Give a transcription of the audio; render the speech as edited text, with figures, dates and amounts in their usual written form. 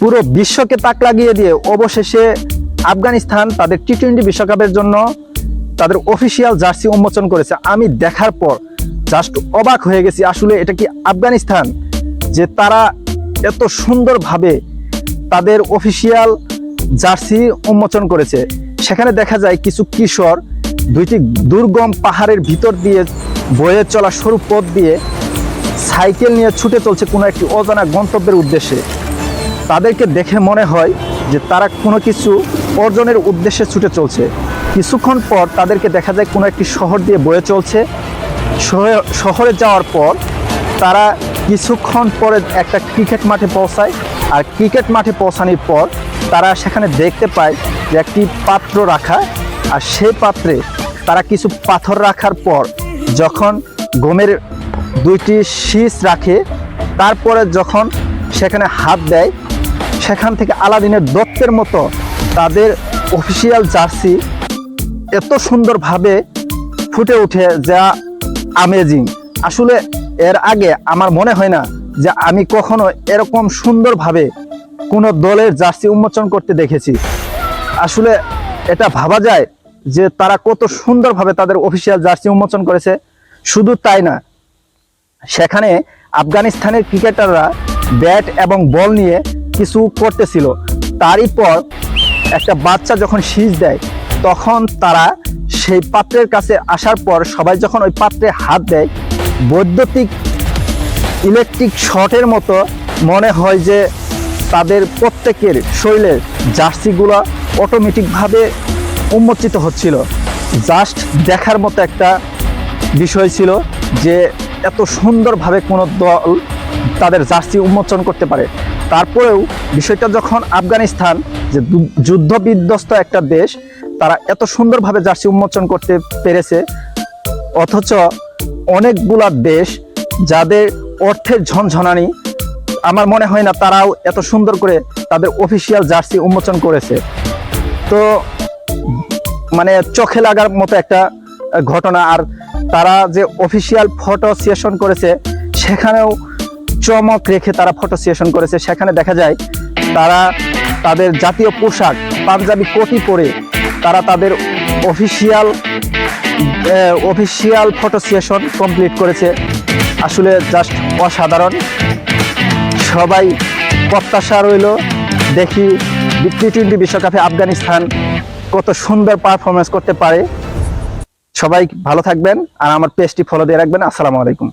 পুরো বিশ্বকে তাক লাগিয়ে দিয়ে অবশেষে আফগানিস্তান তাদের টি-20 বিশ্বকাপের জন্য তাদের অফিসিয়াল জার্সি উন্মোচন করেছে। আমি দেখার পর জাস্ট অবাক হয়ে গেছি, আসলে এটা কি আফগানিস্তান যে তারা এত সুন্দরভাবে তাদের অফিসিয়াল জার্সি উন্মোচন করেছে। সেখানে দেখা যায় কিছু কিশোর দুইটি দুর্গম পাহাড়ের ভিতর দিয়ে বয়ে চলা সরু পথ দিয়ে সাইকেল নিয়ে ছুটে চলছে কোনো একটি অজানা গন্তব্যের উদ্দেশ্যে। তাদেরকে দেখে মনে হয় যে তারা কোনো কিছু অর্জনের উদ্দেশ্যে ছুটে চলছে। কিছুক্ষণ পর তাদেরকে দেখা যায় কোনো একটি শহর দিয়ে বয়ে চলছে। শহরে যাওয়ার পর তারা কিছুক্ষণ পরে একটা ক্রিকেট মাঠে পৌঁছায়, আর ক্রিকেট মাঠে পৌঁছানোর পর তারা সেখানে দেখতে পায় যে একটি পাত্র রাখা, আর সেই পাত্রে তারা কিছু পাথর রাখার পর যখন গমের দুইটি শীষ রাখে, তারপরে যখন সেখানে হাত দেয়, সেখান থেকে আলাদিনের দত্তের মতো তাদের অফিসিয়াল জার্সি এত সুন্দরভাবে ফুটে ওঠে যা আমেজিং। আসলে এর আগে আমার মনে হয় না যে আমি কখনো এরকম সুন্দরভাবে কোনো দলের জার্সি উন্মোচন করতে দেখেছি। আসলে এটা ভাবা যায় যে তারা কত সুন্দরভাবে তাদের অফিসিয়াল জার্সি উন্মোচন করেছে। শুধু তাই না, সেখানে আফগানিস্তানের ক্রিকেটাররা ব্যাট এবং বল নিয়ে কিছু করতেছিল। তারই পর একটা বাচ্চা যখন শীষ দেয়, তখন তারা সেই পাত্রের কাছে আসার পর সবাই যখন ওই পাত্রে হাত দেয়, বৈদ্যুতিক ইলেকট্রিক শর্টের মতো মনে হয় যে তাদের প্রত্যেকের শরীরের জার্সিগুলো অটোমেটিকভাবে উন্মোচিত হচ্ছিল। জাস্ট দেখার মতো একটা বিষয় ছিল যে এত সুন্দরভাবে কোনো দল তাদের জার্সি উন্মোচন করতে পারে। তারপরেও বিষয়টা যখন আফগানিস্তান যে যুদ্ধ বিধ্বস্ত একটা দেশ, তারা এত সুন্দরভাবে জার্সি উন্মোচন করতে পেরেছে, অথচ অনেকগুলা দেশ যাদের অর্থের ঝনঝনানি, আমার মনে হয় না তারাও এত সুন্দর করে তাদের অফিসিয়াল জার্সি উন্মোচন করেছে। তো মানে চোখে লাগার মতো একটা ঘটনা। আর তারা যে অফিসিয়াল ফটো সেশন করেছে, সেখানেও চমক রেখে তারা ফটো সেশন করেছে। সেখানে দেখা যায় তারা তাদের জাতীয় পোশাক পাঞ্জাবি কোটি পরে তারা তাদের অফিসিয়াল ফটো সেশন কমপ্লিট করেছে। আসলে জাস্ট অসাধারণ। সবাই প্রত্যাশা রইল, দেখি টি-20 বিশ্বকাপে আফগানিস্তান কত সুন্দর পারফরমেন্স করতে পারে। সবাই ভালো থাকবেন আর আমার পেজটি ফলো দিয়ে রাখবেন। আসসালামু আলাইকুম।